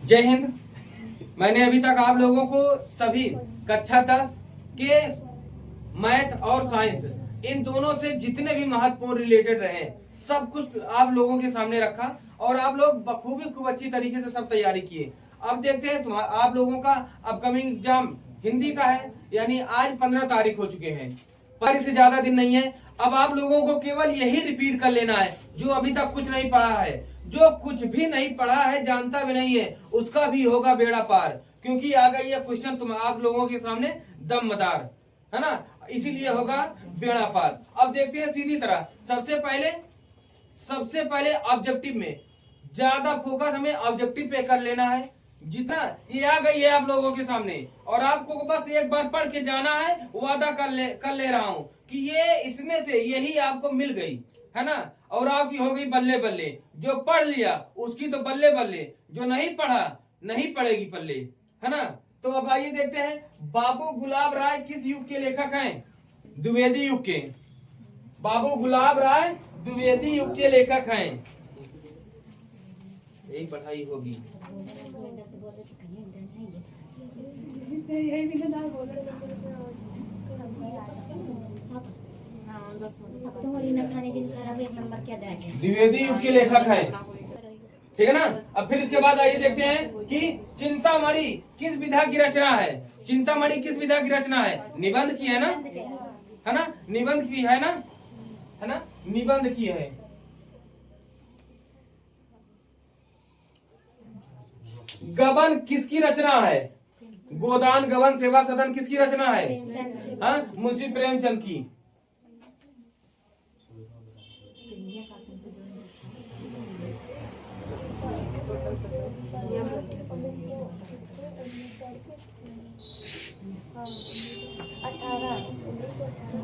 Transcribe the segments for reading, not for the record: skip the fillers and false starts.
जय हिंद। मैंने अभी तक आप लोगों को सभी कक्षा 10 के मैथ और साइंस इन दोनों से जितने भी महत्वपूर्ण रिलेटेड रहे सब कुछ आप लोगों के सामने रखा और आप लोग बखूबी खूब अच्छी तरीके से सब तैयारी किए। अब देखते हैं आप लोगों का अपकमिंग एग्जाम हिंदी का है, यानी आज 15 तारीख हो चुके हैं, 15 से ज्यादा दिन नहीं है। अब आप लोगों को केवल यही रिपीट कर लेना है जो अभी तक कुछ नहीं पढ़ा है। जो कुछ भी नहीं पढ़ा है, जानता भी नहीं है, उसका भी होगा बेड़ा पार, क्योंकि आ गई है क्वेश्चन तुम आप लोगों के सामने दमदार, है ना, इसीलिए होगा बेड़ा पार। अब देखते हैं सीधी तरह। सबसे पहले ऑब्जेक्टिव में ज्यादा फोकस हमें ऑब्जेक्टिव पे कर लेना है। जितना ये आ गई है आप लोगों के सामने और आपको बस एक बार पढ़ के जाना है। वादा कर ले रहा हूं कि ये इसमें से यही आपको मिल गई, है ना, और आपकी हो गई बल्ले बल्ले। जो पढ़ लिया उसकी तो बल्ले बल्ले, जो नहीं पढ़ा नहीं पढ़ेगी पल्ले, है ना। तो अब आइए देखते हैं, बाबू गुलाब राय किस युग के लेखक हैं? द्विवेदी युग के। बाबू गुलाब राय द्विवेदी युग के लेखक हैं। यही पढ़ाई होगी। द्विवेदी युग के लेखक हैं, ठीक है ना। अब फिर इसके बाद आइए देखते हैं कि चिंतामणि किस विधा की रचना है? चिंतामणि किस विधा की रचना है? निबंध की है ना, है ना, निबंध की है ना, है ना, निबंध की है। गबन किसकी रचना है? गोदान गबन सेवा सदन किसकी रचना है? हाँ, मुंशी प्रेमचंद की।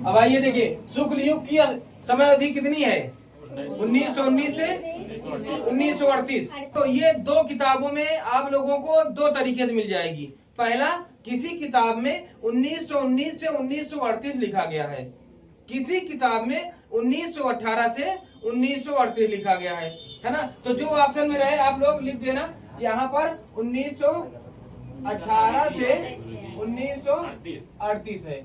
अब आइए देखिए, शुक्ल युग की समय अवधि कितनी है? 1919 से 1938। तो ये दो किताबों में आप लोगों को दो तरीके से मिल जाएगी। पहला, किसी किताब में 1919 से 1938 लिखा गया है, किसी किताब में 1918 से 1938 लिखा गया है ना। तो जो ऑप्शन में रहे आप लोग लिख देना। यहाँ पर 1918 से 1938 है।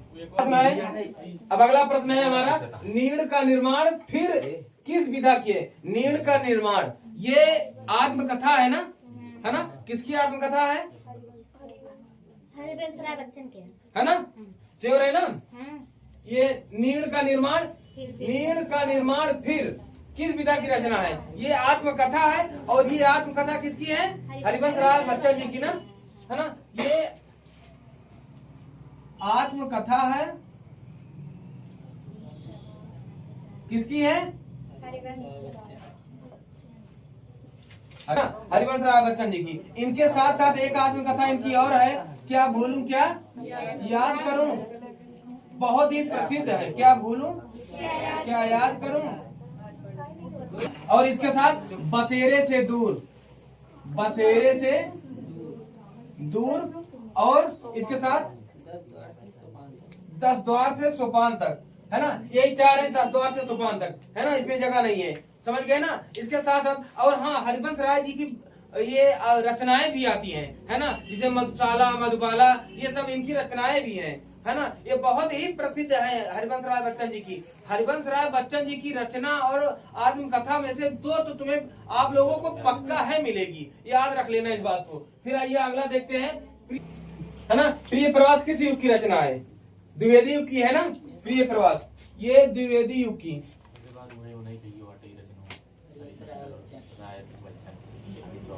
अब अगला प्रश्न है हमारा, नीड़ का निर्माण फिर किस विधा की है? नीड़ का निर्माण ये आत्मकथा है ना, किसकी आत्मकथा है? हरिवंश राय बच्चन के, है ना, श्योर है ना। ये नीड़ का निर्माण फिर किस विधा की रचना है? ये आत्मकथा है और ये आत्मकथा किसकी है? हरिवंश राय बच्चन जी की ना, है ना। ये आत्मकथा है, किसकी है? हरिवंश राय बच्चन जी की। इनके साथ साथ एक आत्मकथा इनकी और है, क्या भूलूं क्या याद करूं, बहुत ही प्रसिद्ध है। क्या भूलूं क्या याद करूं। और इसके साथ बसेरे से दूर और इसके साथ 10 द्वार से सोपान तक, है ना। यही चार है, 10 द्वार से सोपान तक, है ना, इसमें जगह नहीं है, समझ गए ना। इसके साथ साथ और हाँ, हरिवंश राय जी की ये रचनाएं भी आती हैं, है ना, जैसे मधुशाला मधुबाला, ये सब इनकी रचनाएं भी हैं, है ना। ये बहुत ही प्रसिद्ध है हरिवंश राय बच्चन जी की। हरिवंश राय बच्चन जी की रचना और आत्मकथा में से दो तो तुम्हें आप लोगों को पक्का है मिलेगी, याद रख लेना इस बात को। फिर आइए अगला देखते हैं, है ना, प्रिय प्रवास किस युग की रचना है? द्विवेदी युग की है ना, प्रिय प्रवास, ये द्विवेदी युग की,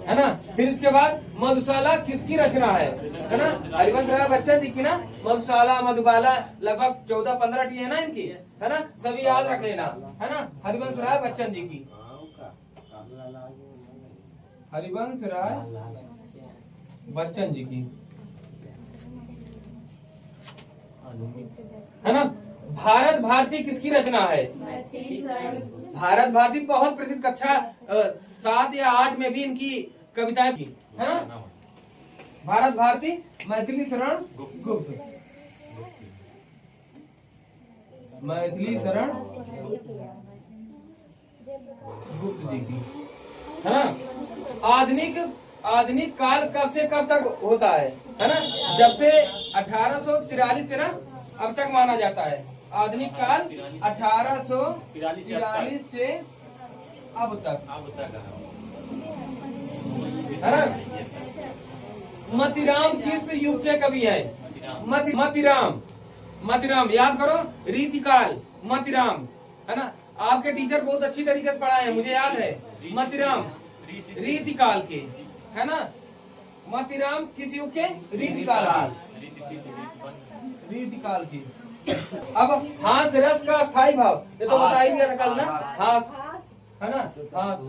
है ना। फिर इसके बाद मधुशाला किसकी रचना है ना, हरिवंश राय बच्चन जी की ना। मधुशाला मधुबाला लगभग 14-15 की है ना इनकी, है ना, सभी याद रख लेना, है ना। हरिवंश राय बच्चन जी की, हरिवंश राय बच्चन जी की, है ना। भारत भारती किसकी रचना है? भारत भारती बहुत प्रसिद्ध, कक्षा 7 या 8 में भी इनकी कविताएं की, है ना। भारत भारती मैथिली शरण गुप्त, मैथिली शरण गुप्त जी की, है ना। आधुनिक काल कब से कब तक होता है ना, जब से 1843 से ना अब तक माना जाता है। आधुनिक काल 1843 से अब तक है ना। मतीराम किस युग के कवि है? मतीराम याद करो, रीतिकाल मतीराम है ना। आपके टीचर बहुत अच्छी तरीके से पढ़ाए हैं, मुझे याद है। मतीराम रीतिकाल के है ना। मतीराम किस युग के? रीतिकाल की। अब हास रस का स्थायी भाव, ये तो बता ही दिया कल ना। हास है ना, हास।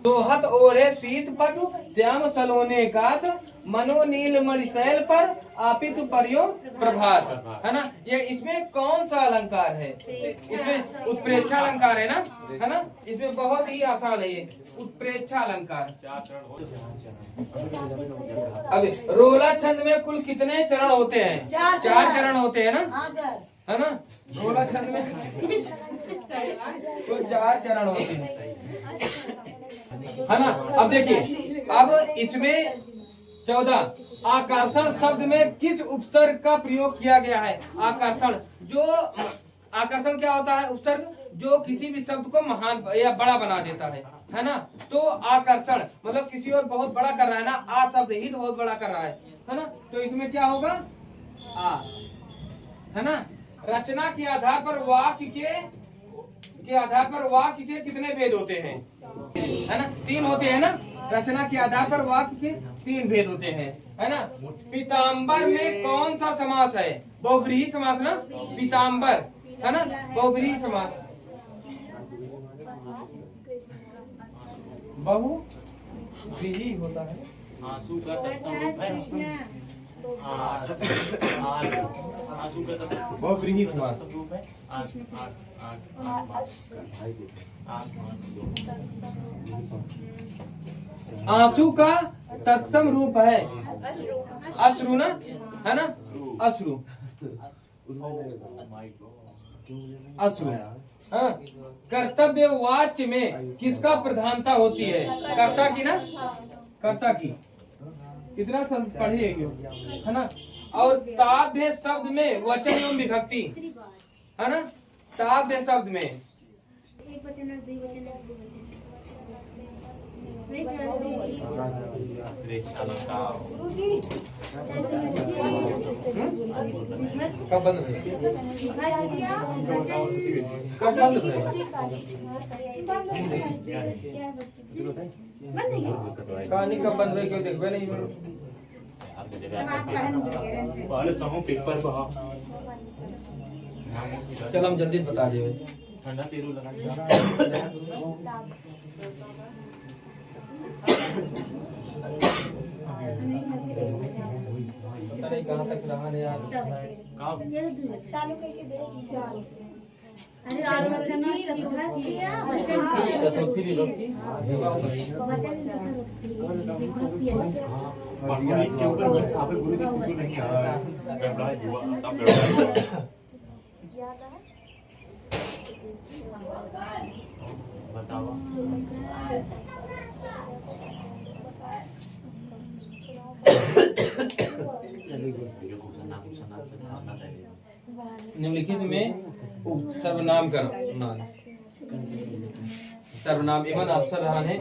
दोहत ओढ़े पीत पटु श्याम सलोने कात, मनो नील मणिशैल पर आपित परियो प्रभात, है ना। ये इसमें कौन सा अलंकार है? इसमें उत्प्रेक्षा अलंकार है ना। इसमें बहुत ही आसान है ये उत्प्रेक्षा अलंकार। अभी रोला छंद में कुल कितने चरण होते हैं? 4 चरण होते हैं ना, है ना। रोला छंद में कुल 4 चरण होते हैं, है ना। अब देखिए, अब इसमें 14 आकर्षण शब्द में किस उपसर्ग का प्रयोग किया गया है? आकर्षण क्या होता है? उपसर्ग जो किसी भी शब्द को महान या बड़ा बना देता है ना। तो आकर्षण मतलब किसी और बहुत बड़ा कर रहा है ना, आ शब्द ही तो बहुत बड़ा कर रहा है ना। तो इसमें क्या होगा? आ, है ना। रचना के आधार पर वाक्य के कितने भेद होते हैं? है ना, 3 होते हैं ना। रचना के आधार पर वाक्य के 3 भेद होते हैं, है ना। पीताम्बर में कौन सा समास है? बहुब्रीहि समास ना। पीताम्बर है ना, बहुब्रीहि समास। बहुब्रीहि होता है। आंसू का तत्सम रूप है। बहुब्रीहि समास। आंसू का तत्सम रूप है अश्रु ना, है ना। अश्रु हाँ। कर्तव्य वाच्य में किसका प्रधानता होती है? कर्ता की ना, कर्ता की। कितना पढ़िए है ना। और ताभ्य शब्द में वचन एवं विभक्ति, है ना। ताभ्य शब्द में एक वचन और द्विवचन और बहुवचन। कब बंद हुए? कहानी कब बंद हुई? क्यों देखबे नहीं? चल हम जल्दी बता दे। ठंडा पेरू लगा पता नहीं कहाँ तक रहा है यार। निम्नलिखित में सर्वनाम कर सर्वनाम एवं अवसर रहा है।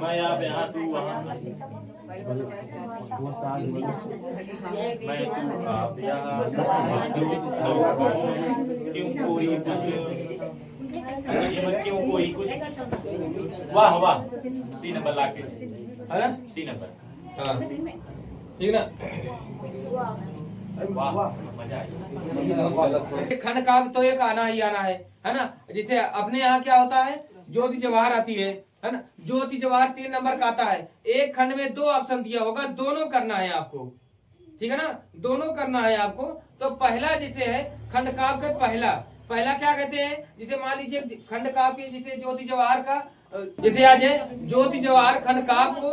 मैं यहाँ तू वहाँ मैं तू आप यहाँ क्यों कोई कुछ ये मत क्यों कोई कुछ वाह वाह 3 नंबर लाके है ना। 3 नंबर हाँ ठीक ना। वाह मजा आया। खंड काव्य तो एक आना ही आना है ना। जैसे अपने यहाँ क्या होता है, ज्योति जवाहर आती है ना। ज्योति जवाहर 3 नंबर का आता है। एक खंड में 2 ऑप्शन दिया होगा, दोनों करना है आपको, ठीक है ना। दोनों करना है आपको। तो पहला जैसे है खंड काव्य का पहला क्या कहते हैं, जिसे मान लीजिए खंड काव्य के जैसे ज्योति जवाहर का जैसे आज है ज्योति जवाहर खंड काव्य को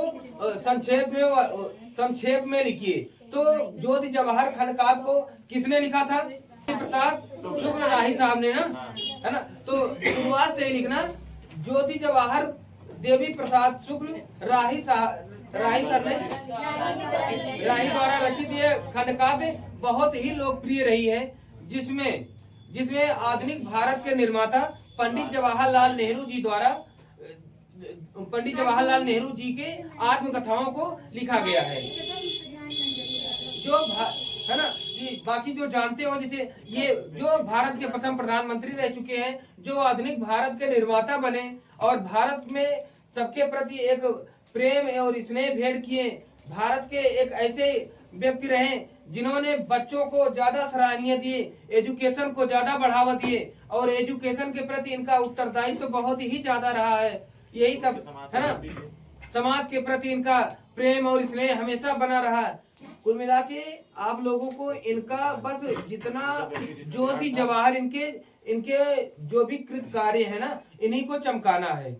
संक्षेप में लिखिए। तो ज्योति जवाहर खंड काव्य को किसने लिखा था? प्रसाद शुक्ल राही साहब ने ना, है ना। तो शुरुआत से ही लिखना ज्योति जवाहर देवी प्रसाद शुक्ल राही सर ने राही द्वारा रचित यह खंड काव्य बहुत ही लोकप्रिय रही है, जिसमें आधुनिक भारत के निर्माता पंडित जवाहरलाल नेहरू जी के आत्मकथाओं को लिखा गया है। जो है ना, बाकी जो जानते हो जैसे ये जो भारत के प्रथम प्रधानमंत्री रह चुके हैं, जो आधुनिक भारत के निर्माता बने और भारत में सबके प्रति एक प्रेम और स्नेह भेंट किए, भारत के एक ऐसे व्यक्ति रहे जिन्होंने बच्चों को ज्यादा सराहनीय दिए, एजुकेशन को ज्यादा बढ़ावा दिए और एजुकेशन के प्रति इनका उत्तरदायित्व तो बहुत ही ज्यादा रहा है। यही सब है ना, समाज के प्रति इनका प्रेम और स्नेह हमेशा बना रहा है। कुल मिला के आप लोगों को इनका बस जितना ज्योति जवाहर इनके जो भी कृत कार्य है ना, इन्हीं को चमकाना है।